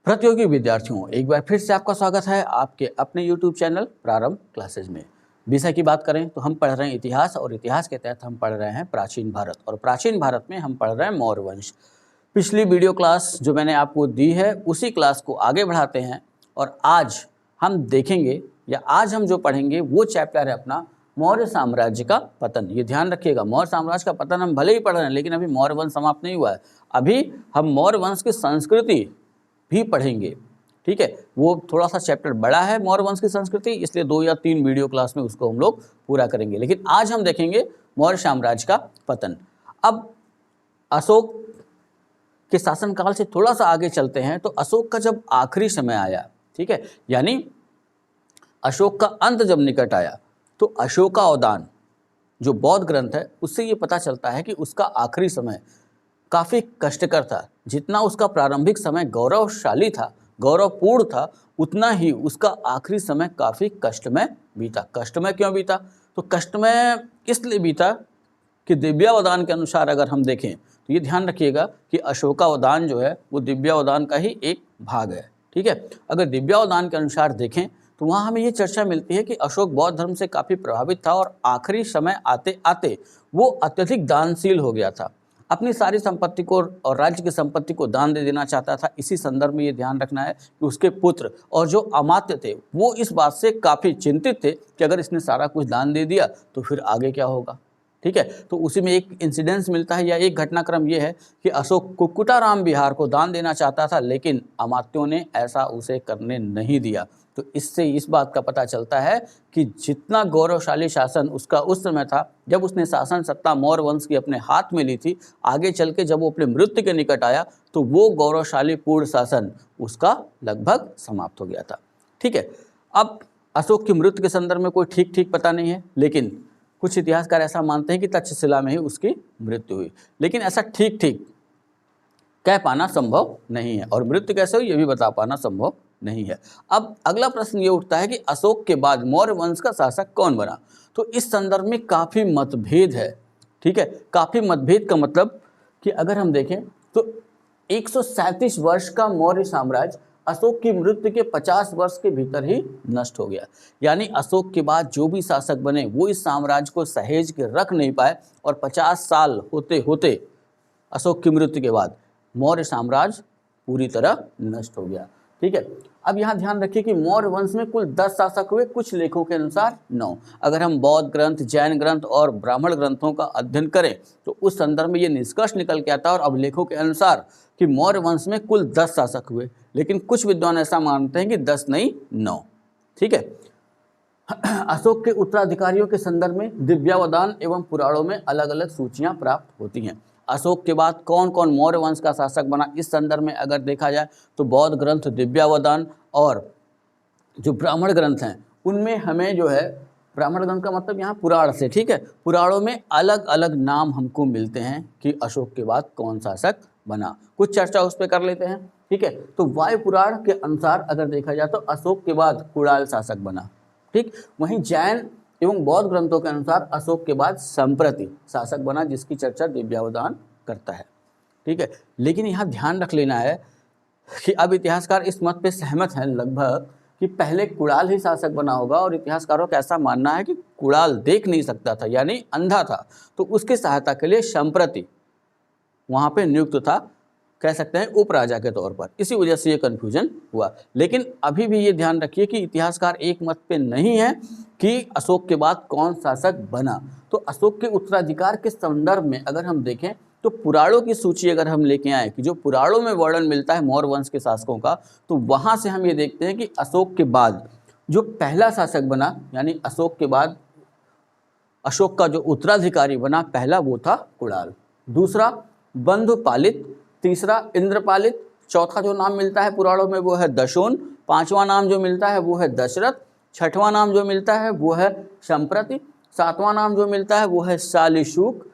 प्रतियोगी विद्यार्थियों, एक बार फिर से आपका स्वागत है आपके अपने YouTube चैनल प्रारंभ क्लासेज में। विषय की बात करें तो हम पढ़ रहे हैं इतिहास, और इतिहास के तहत हम पढ़ रहे हैं प्राचीन भारत, और प्राचीन भारत में हम पढ़ रहे हैं मौर्य वंश। पिछली वीडियो क्लास जो मैंने आपको दी है उसी क्लास को आगे बढ़ाते हैं, और आज हम देखेंगे या आज हम जो पढ़ेंगे वो चैप्टर है अपना मौर्य साम्राज्य का पतन। ये ध्यान रखिएगा, मौर्य साम्राज्य का पतन हम भले ही पढ़ रहे हैं, लेकिन अभी मौर्य वंश समाप्त नहीं हुआ है। अभी हम मौर्य वंश की संस्कृति भी पढ़ेंगे, ठीक है। वो थोड़ा सा चैप्टर बड़ा है मौर्य वंश की संस्कृति, इसलिए 2 या 3 वीडियो क्लास में उसको हम लोग पूरा करेंगे। लेकिन आज हम देखेंगे मौर्य साम्राज्य का पतन। अब अशोक के शासनकाल से थोड़ा सा आगे चलते हैं, तो अशोक का जब आखिरी समय आया, ठीक है, यानी अशोक का अंत जब निकट आया, तो अशोकावदान जो बौद्ध ग्रंथ है उससे ये पता चलता है कि उसका आखिरी समय काफ़ी कष्टकर था। जितना उसका प्रारंभिक समय गौरवशाली था, गौरवपूर्ण था, उतना ही उसका आखिरी समय काफ़ी कष्टमय बीता। कष्टमय क्यों बीता? तो कष्टमय इसलिए बीता कि दिव्यावदान के अनुसार अगर हम देखें तो ये ध्यान रखिएगा कि अशोकावदान जो है वो दिव्यावदान का ही एक भाग है, ठीक है। अगर दिव्यावदान के अनुसार देखें तो वहाँ हमें ये चर्चा मिलती है कि अशोक बौद्ध धर्म से काफ़ी प्रभावित था, और आखिरी समय आते आते वो अत्यधिक दानशील हो गया था। अपनी सारी संपत्ति को और राज्य की संपत्ति को दान दे देना चाहता था। इसी संदर्भ में ये ध्यान रखना है कि उसके पुत्र और जो अमात्य थे वो इस बात से काफ़ी चिंतित थे कि अगर इसने सारा कुछ दान दे दिया तो फिर आगे क्या होगा, ठीक है। तो उसी में एक इंसिडेंस मिलता है या एक घटनाक्रम ये है कि अशोक कुक्कुटाराम विहार को दान देना चाहता था, लेकिन अमात्यों ने ऐसा उसे करने नहीं दिया। तो इससे इस बात का पता चलता है कि जितना गौरवशाली शासन उसका उस समय था, जब उसने शासन सत्ता मौर्य वंश की अपने हाथ में ली थी, आगे चल के जब वो अपने मृत्यु के निकट आया तो वो गौरवशाली पूर्ण शासन उसका लगभग समाप्त हो गया था, ठीक है। अब अशोक की मृत्यु के संदर्भ में कोई ठीक पता नहीं है, लेकिन कुछ इतिहासकार ऐसा मानते हैं कि तक्षशिला में ही उसकी मृत्यु हुई, लेकिन ऐसा ठीक कह पाना संभव नहीं है, और मृत्यु कैसे हुई ये भी बता पाना संभव नहीं है। अब अगला प्रश्न ये उठता है कि अशोक के बाद मौर्य वंश का शासक कौन बना? तो इस संदर्भ में काफ़ी मतभेद है, ठीक है। काफ़ी मतभेद का मतलब कि अगर हम देखें तो 137 वर्ष का मौर्य साम्राज्य अशोक की मृत्यु के 50 वर्ष के भीतर ही नष्ट हो गया। यानी अशोक के बाद जो भी शासक बने वो इस साम्राज्य को सहेज के रख नहीं पाए, और 50 साल होते होते अशोक की मृत्यु के बाद मौर्य साम्राज्य पूरी तरह नष्ट हो गया, ठीक है। अब यहाँ ध्यान रखिए कि मौर्य वंश में कुल 10 शासक हुए, कुछ लेखों के अनुसार 9। अगर हम बौद्ध ग्रंथ, जैन ग्रंथ और ब्राह्मण ग्रंथों का अध्ययन करें तो उस संदर्भ में ये निष्कर्ष निकल के आता है, और अभिलेखों के अनुसार कि मौर्य वंश में कुल 10 शासक हुए, लेकिन कुछ विद्वान ऐसा मानते हैं कि 10 नहीं 9, ठीक है। अशोक के उत्तराधिकारियों के संदर्भ में दिव्यावदान एवं पुराणों में अलग अलग सूचियां प्राप्त होती हैं। अशोक के बाद कौन कौन मौर्य वंश का शासक बना, इस संदर्भ में अगर देखा जाए तो बौद्ध ग्रंथ, दिव्यावदान और जो ब्राह्मण ग्रंथ हैं उनमें हमें जो है, ब्राह्मण ग्रंथ का मतलब यहाँ पुराण से, ठीक है, पुराणों में अलग अलग नाम हमको मिलते हैं कि अशोक के बाद कौन शासक बना। कुछ चर्चा उस पर कर लेते हैं, ठीक है। तो वायु पुराण के अनुसार अगर देखा जाए तो अशोक के बाद कुणाल शासक बना, ठीक। वहीं जैन एवं बौद्ध ग्रंथों के अनुसार अशोक के बाद संप्रति शासक बना, जिसकी चर्चा दिव्यावदान करता है, ठीक है। लेकिन यहाँ ध्यान रख लेना है कि अब इतिहासकार इस मत पे सहमत हैं लगभग कि पहले कुणाल ही शासक बना होगा, और इतिहासकारों का ऐसा मानना है कि कुणाल देख नहीं सकता था यानी अंधा था, तो उसकी सहायता के लिए संप्रति वहाँ पे नियुक्त था, कह सकते हैं उपराजा के तौर पर। इसी वजह से ये कन्फ्यूजन हुआ। लेकिन अभी भी ये ध्यान रखिए कि इतिहासकार एक मत पे नहीं है कि अशोक के बाद कौन शासक बना। तो अशोक के उत्तराधिकार के संदर्भ में अगर हम देखें तो पुराणों की सूची अगर हम लेके आए कि जो पुराणों में वर्णन मिलता है मौर्य वंश के शासकों का, तो वहाँ से हम ये देखते हैं कि अशोक के बाद जो पहला शासक बना, यानी अशोक के बाद अशोक का जो उत्तराधिकारी बना पहला, वो था कुणाल। दूसरा बंधुपालित, तीसरा इंद्रपालित, चौथा जो नाम मिलता है पुराणों में वो है दशोन, पांचवा नाम जो मिलता है वो है दशरथ, छठवां नाम जो मिलता है वो है संप्रति, सातवां नाम जो मिलता है वो है शालिशुक,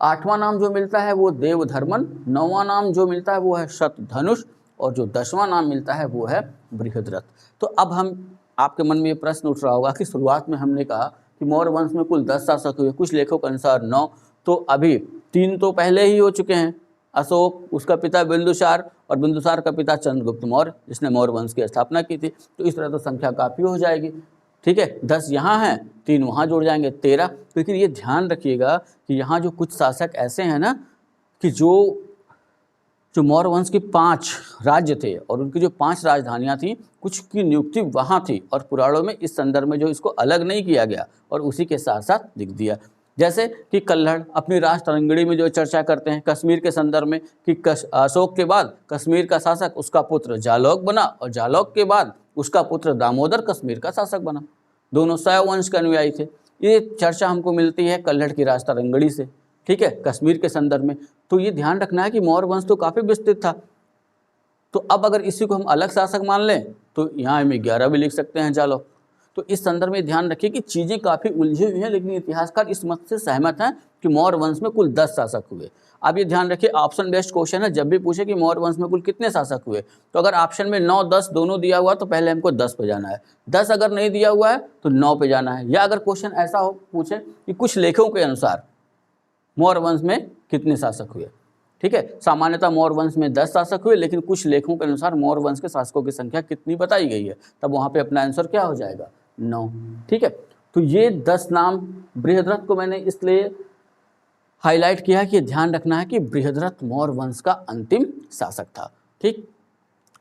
आठवां नाम जो मिलता है वो देवधर्मन, नौवां नाम जो मिलता है वो है शतधनुष, और जो 10वां नाम मिलता है वो है बृहद्रथ। तो अब हम आपके मन में ये प्रश्न उठ रहा होगा कि शुरुआत में हमने कहा कि मौर्य वंश में कुल 10 शासक हुए, कुछ लेखों के अनुसार 9, तो अभी 3 तो पहले ही हो चुके हैं, अशोक, उसका पिता बिंदुसार और बिंदुसार का पिता चंद्रगुप्त मौर्य जिसने मौर्य वंश की स्थापना की थी। तो इस तरह तो संख्या काफ़ी हो जाएगी, ठीक है। 10 यहाँ हैं, 3 वहाँ जुड़ जाएंगे, 13। लेकिन ये ध्यान रखिएगा कि यहाँ जो कुछ शासक ऐसे हैं ना कि जो मौर्य वंश के 5 राज्य थे और उनकी जो 5 राजधानियाँ थी, कुछ की नियुक्ति वहाँ थी और पुराणों में इस संदर्भ में जो इसको अलग नहीं किया गया और उसी के साथ साथ लिख दिया। जैसे कि कल्हड़ अपनी राज तरंगिणी में जो चर्चा करते हैं कश्मीर के संदर्भ में कि अशोक के बाद कश्मीर का शासक उसका पुत्र जालौक बना और जालौक के बाद उसका पुत्र दामोदर कश्मीर का शासक बना। दोनों शैव वंश के अनुयायी थे। ये चर्चा हमको मिलती है कल्हड़ की राज तरंगिणी से, ठीक है, कश्मीर के संदर्भ में। तो ये ध्यान रखना है कि मौर्य वंश तो काफ़ी विस्तृत था। तो अब अगर इसी को हम अलग शासक मान लें तो यहाँ हम 11 भी लिख सकते हैं जालौक। तो इस संदर्भ में ध्यान रखिए कि चीज़ें काफ़ी उलझी हुई हैं, लेकिन इतिहासकार इस मत से सहमत हैं कि मौर्य वंश में कुल 10 शासक हुए। अब ये ध्यान रखिए, ऑप्शन बेस्ड क्वेश्चन है, जब भी पूछे कि मौर्य वंश में कुल कितने शासक हुए, तो अगर ऑप्शन में 9, 10 दोनों दिया हुआ तो पहले हमको 10 पे जाना है, 10 अगर नहीं दिया हुआ है तो 9 पे जाना है। या अगर क्वेश्चन ऐसा हो पूछे कि कुछ लेखों के अनुसार मौर्य वंश में कितने शासक हुए, ठीक है। सामान्यतः मौर्य वंश में 10 शासक हुए, लेकिन कुछ लेखों के अनुसार मौर्य वंश के शासकों की संख्या कितनी बताई गई है, तब वहाँ पे अपना आंसर क्या हो जाएगा, 9, ठीक है। तो ये 10 नाम बृहद्रथ को मैंने इसलिए हाईलाइट किया कि ध्यान रखना है कि बृहद्रथ मौर्य वंश का अंतिम शासक था, ठीक।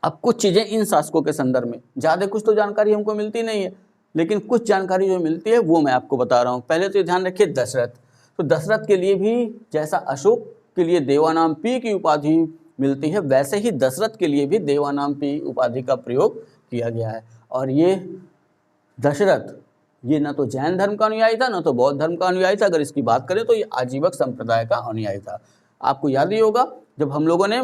अब कुछ चीज़ें इन शासकों के संदर्भ में, ज़्यादा कुछ तो जानकारी हमको मिलती नहीं है, लेकिन कुछ जानकारी जो मिलती है वो मैं आपको बता रहा हूँ। पहले तो ध्यान रखिए दशरथ, तो दशरथ के लिए भी जैसा अशोक के लिए देवानामपी की उपाधि मिलती है, वैसे ही दशरथ के लिए भी देवानामपी उपाधि का प्रयोग किया गया है। और ये दशरथ ये न तो जैन धर्म का अनुयायी था, न तो बौद्ध धर्म का अनुयायी था। अगर इसकी बात करें तो ये आजीवक संप्रदाय का अनुयायी था। आपको याद ही होगा जब हम लोगों ने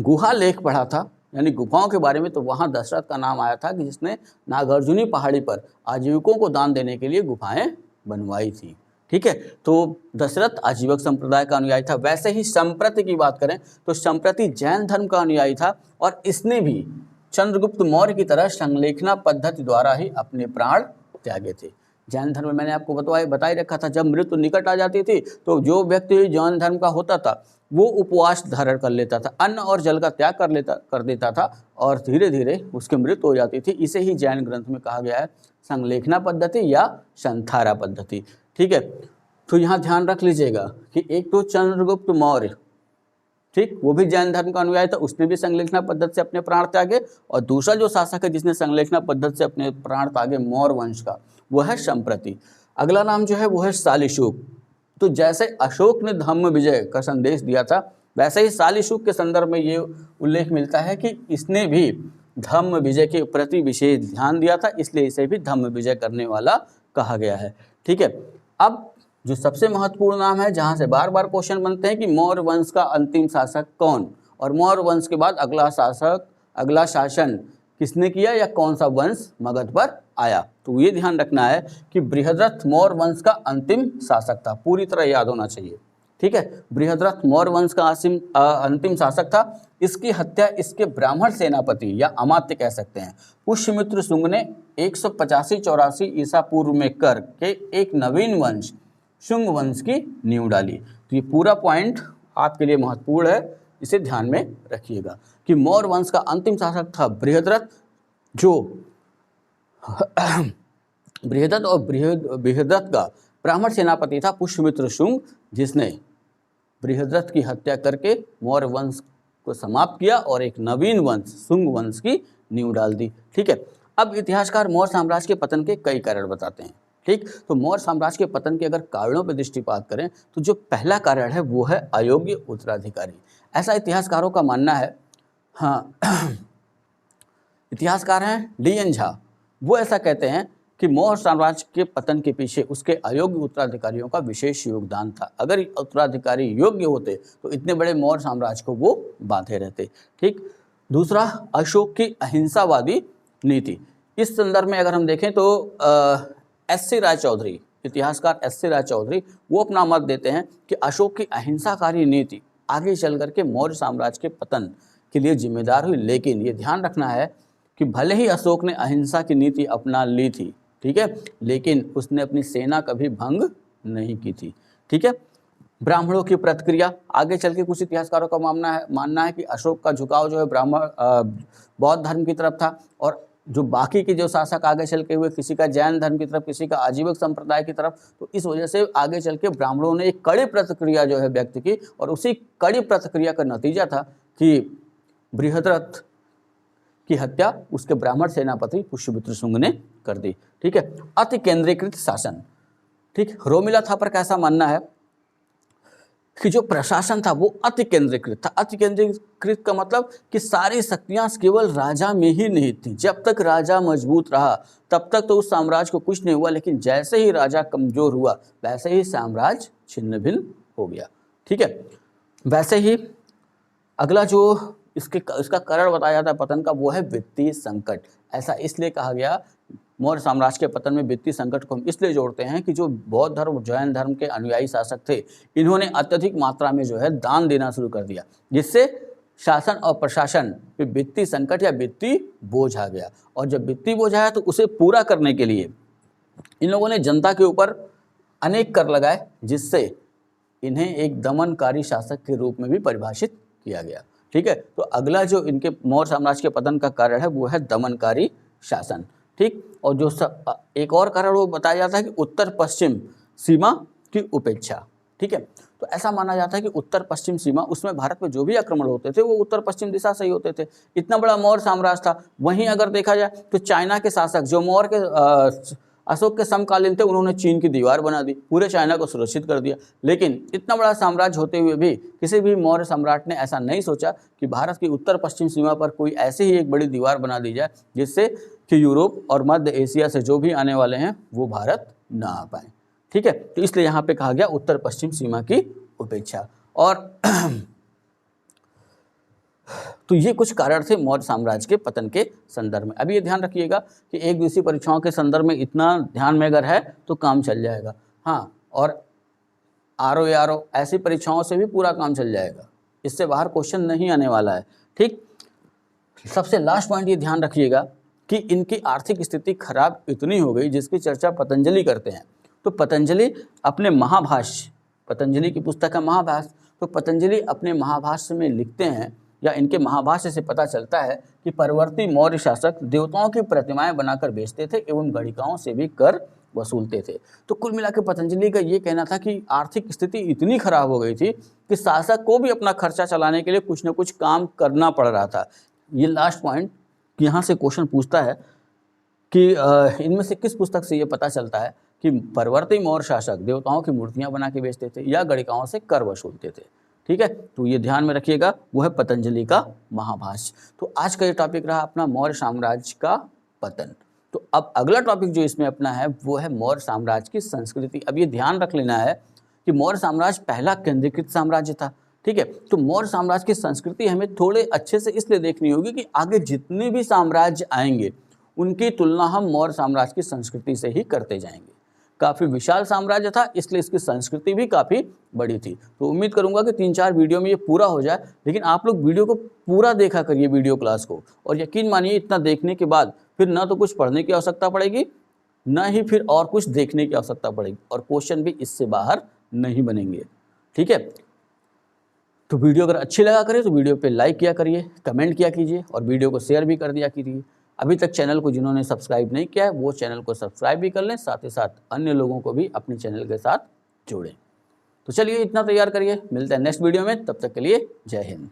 गुहा लेख पढ़ा था, यानी गुफाओं के बारे में, तो वहाँ दशरथ का नाम आया था कि जिसने नागार्जुनी पहाड़ी पर आजीविकों को दान देने के लिए गुफाएं बनवाई थी, ठीक है। तो दशरथ आजीवक संप्रदाय का अनुयायी था। वैसे ही संप्रति की बात करें तो संप्रति जैन धर्म का अनुयायी था और इसने भी चंद्रगुप्त मौर्य की तरह संलेखना पद्धति द्वारा ही अपने प्राण त्यागे थे। जैन धर्म में मैंने आपको बता ही रखा था, जब मृत्यु निकट आ जाती थी तो जो व्यक्ति जैन धर्म का होता था वो उपवास धारण कर लेता था, अन्न और जल का त्याग कर देता था और धीरे धीरे उसकी मृत्यु हो जाती थी। इसे ही जैन ग्रंथ में कहा गया है संलेखना पद्धति या संथारा पद्धति, ठीक है। तो यहाँ ध्यान रख लीजिएगा कि एक तो चंद्रगुप्त मौर्य, ठीक, वो भी जैन धर्म का अनुयायी था, उसने भी संलेखना पद्धति से अपने प्राण त्यागे। और दूसरा जो शासक है जिसने संलेखना पद्धति से अपने प्राण त्यागे मौर्य वंश का, वो है संप्रति। अगला नाम जो है वो है शालीशुक। तो जैसे अशोक ने धम्म विजय का संदेश दिया था, वैसे ही शालीशुक के संदर्भ में ये उल्लेख मिलता है कि इसने भी धम्म विजय के प्रति विशेष ध्यान दिया था, इसलिए इसे भी धम्म विजय करने वाला कहा गया है, ठीक है। अब जो सबसे महत्वपूर्ण नाम है, जहाँ से बार बार क्वेश्चन बनते हैं कि मौर्य वंश का अंतिम शासक कौन, और मौर्य वंश के बाद अगला शासन किसने किया या कौन सा वंश मगध पर आया, तो ये ध्यान रखना है कि बृहद्रथ मौर्य वंश का अंतिम शासक था, पूरी तरह याद होना चाहिए, ठीक है। बृहद्रथ मौर्य वंश का अंतिम शासक था। इसकी हत्या इसके ब्राह्मण सेनापति या अमात्य कह सकते हैं पुष्यमित्र शुंग ने 185-84 ईसा पूर्व में करके एक नवीन वंश शुंग वंश की नींव डाली। तो ये पूरा पॉइंट आपके लिए महत्वपूर्ण है, इसे ध्यान में रखिएगा कि मौर्य वंश का अंतिम शासक था बृहद्रथ, जो बृहद्रथ का ब्राह्मण सेनापति था पुष्यमित्र शुंग, जिसने बृहद्रथ की हत्या करके मौर्य वंश को समाप्त किया और एक नवीन वंश शुंग वंश की नींव डाल दी, ठीक है। अब इतिहासकार मौर्य साम्राज्य के पतन के कई कारण बताते हैं, ठीक। तो मौर्य साम्राज्य के पतन के अगर कारणों पर दृष्टिपात करें तो जो पहला कारण है वो है अयोग्य उत्तराधिकारी। ऐसा इतिहासकारों का मानना है। हाँ, इतिहासकार हैं डी.एन. झा, वो ऐसा कहते हैं कि मौर्य साम्राज्य के पतन के पीछे उसके अयोग्य उत्तराधिकारियों का विशेष योगदान था। अगर उत्तराधिकारी योग्य होते तो इतने बड़े मौर्य साम्राज्य को वो बांधे रहते, ठीक। दूसरा, अशोक की अहिंसावादी नीति। इस संदर्भ में अगर हम देखें तो एस.सी. राय चौधरी, इतिहासकार एस.सी. राय चौधरी, वो अपना मत देते हैं कि अशोक की अहिंसाकारी नीति आगे चल करके मौर्य साम्राज्य के पतन के लिए जिम्मेदार हुई। लेकिन ये ध्यान रखना है कि भले ही अशोक ने अहिंसा की नीति अपना ली थी, ठीक है, लेकिन उसने अपनी सेना कभी भंग नहीं की थी, ठीक है। ब्राह्मणों की प्रतिक्रिया, आगे चल के कुछ इतिहासकारों का मानना है कि अशोक का झुकाव जो है बौद्ध धर्म की तरफ था, और जो बाकी के जो शासक आगे चल के हुए, किसी का जैन धर्म की तरफ, किसी का आजीवक संप्रदाय की तरफ, तो इस वजह से आगे चल के ब्राह्मणों ने एक कड़ी प्रतिक्रिया जो है व्यक्त की, और उसी कड़ी प्रतिक्रिया का नतीजा था कि बृहद्रथ की हत्या उसके ब्राह्मण सेनापति पुष्यमित्र शुंग ने कर दी। ठीक है, अति केंद्रीकृत शासन। ठीक, रोमिला थापर का ऐसा मानना है कि जो प्रशासन था वो अति केंद्रीकृत था। अति केंद्रीकृत का मतलब कि सारी शक्तियां केवल राजा में ही निहित थी। जब तक राजा मजबूत रहा तब तक तो उस साम्राज्य को कुछ नहीं हुआ, लेकिन जैसे ही राजा कमजोर हुआ वैसे ही साम्राज्य छिन्न भिन्न हो गया। ठीक है, वैसे ही अगला जो इसका कारण बताया जाता है पतन का, वो है वित्तीय संकट। ऐसा इसलिए कहा गया, मौर्य साम्राज्य के पतन में वित्तीय संकट को हम इसलिए जोड़ते हैं कि जो बौद्ध धर्म और जैन धर्म के अनुयायी शासक थे, इन्होंने अत्यधिक मात्रा में जो है दान देना शुरू कर दिया, जिससे शासन और प्रशासन पे वित्तीय संकट या वित्तीय बोझ आ गया। और जब वित्तीय बोझ आया तो उसे पूरा करने के लिए इन लोगों ने जनता के ऊपर अनेक कर लगाए, जिससे इन्हें एक दमनकारी शासक के रूप में भी परिभाषित किया गया। ठीक है, तो अगला जो इनके मौर्य साम्राज्य के पतन का कारण है वो है दमनकारी शासन। ठीक, और जो एक और कारण वो बताया जाता है कि उत्तर पश्चिम सीमा की उपेक्षा। ठीक है, तो ऐसा माना जाता है कि उत्तर पश्चिम सीमा, उसमें भारत में जो भी आक्रमण होते थे वो उत्तर पश्चिम दिशा से ही होते थे। इतना बड़ा मौर्य साम्राज्य था। वहीं अगर देखा जाए तो चाइना के शासक जो मौर्य के अशोक के समकालीन थे, उन्होंने चीन की दीवार बना दी, पूरे चाइना को सुरक्षित कर दिया। लेकिन इतना बड़ा साम्राज्य होते हुए भी किसी भी मौर्य सम्राट ने ऐसा नहीं सोचा कि भारत की उत्तर पश्चिम सीमा पर कोई ऐसे ही एक बड़ी दीवार बना दी जाए जिससे कि यूरोप और मध्य एशिया से जो भी आने वाले हैं वो भारत ना आ पाए। ठीक है, तो इसलिए यहाँ पे कहा गया उत्तर पश्चिम सीमा की उपेक्षा। और तो ये कुछ कारण थे मौर्य साम्राज्य के पतन के संदर्भ में। अभी ये ध्यान रखिएगा कि एक दूसरी परीक्षाओं के संदर्भ में इतना ध्यान में अगर है तो काम चल जाएगा। हाँ, और आरओ ऐसी परीक्षाओं से भी पूरा काम चल जाएगा, इससे बाहर क्वेश्चन नहीं आने वाला है। ठीक, सबसे लास्ट पॉइंट ये ध्यान रखिएगा कि इनकी आर्थिक स्थिति खराब इतनी हो गई जिसकी चर्चा पतंजलि करते हैं। तो पतंजलि अपने महाभाष्य, पतंजलि की पुस्तक है महाभाष्य, तो पतंजलि अपने महाभाष्य में लिखते हैं, या इनके महाभाष्य से पता चलता है कि परवर्ती मौर्य शासक देवताओं की प्रतिमाएं बनाकर बेचते थे एवं गणिकाओं से भी कर वसूलते थे। तो कुल मिलाकर पतंजलि का ये कहना था कि आर्थिक स्थिति इतनी खराब हो गई थी कि शासक को भी अपना खर्चा चलाने के लिए कुछ न कुछ काम करना पड़ रहा था। ये लास्ट पॉइंट यहाँ से क्वेश्चन पूछता है कि इनमें से किस पुस्तक से ये पता चलता है कि परवर्ती मौर्य शासक देवताओं की मूर्तियां बना के बेचते थे या गणिकाओं से कर वसूलते थे। ठीक है, तो ये ध्यान में रखिएगा, वो है पतंजलि का महाभाष्य। तो आज का ये टॉपिक रहा अपना मौर्य साम्राज्य का पतन। तो अब अगला टॉपिक जो इसमें अपना है वो है मौर्य साम्राज्य की संस्कृति। अब ये ध्यान रख लेना है कि मौर्य साम्राज्य पहला केंद्रीकृत साम्राज्य था। ठीक है, तो मौर्य साम्राज्य की संस्कृति हमें थोड़े अच्छे से इसलिए देखनी होगी कि आगे जितने भी साम्राज्य आएंगे उनकी तुलना हम मौर्य साम्राज्य की संस्कृति से ही करते जाएंगे। काफ़ी विशाल साम्राज्य था, इसलिए इसकी संस्कृति भी काफ़ी बड़ी थी। तो उम्मीद करूंगा कि 3-4 वीडियो में ये पूरा हो जाए, लेकिन आप लोग वीडियो को पूरा देखा करिए, वीडियो क्लास को, और यकीन मानिए इतना देखने के बाद फिर ना तो कुछ पढ़ने की आवश्यकता पड़ेगी, ना ही फिर और कुछ देखने की आवश्यकता पड़ेगी, और क्वेश्चन भी इससे बाहर नहीं बनेंगे। ठीक है, तो वीडियो अगर अच्छी लगा करे तो वीडियो पे लाइक किया करिए, कमेंट किया कीजिए, और वीडियो को शेयर भी कर दिया कीजिए। अभी तक चैनल को जिन्होंने सब्सक्राइब नहीं किया है वो चैनल को सब्सक्राइब भी कर लें, साथ ही साथ अन्य लोगों को भी अपने चैनल के साथ जोड़ें। तो चलिए इतना तैयार करिए, मिलते हैं नेक्स्ट वीडियो में, तब तक के लिए जय हिंद।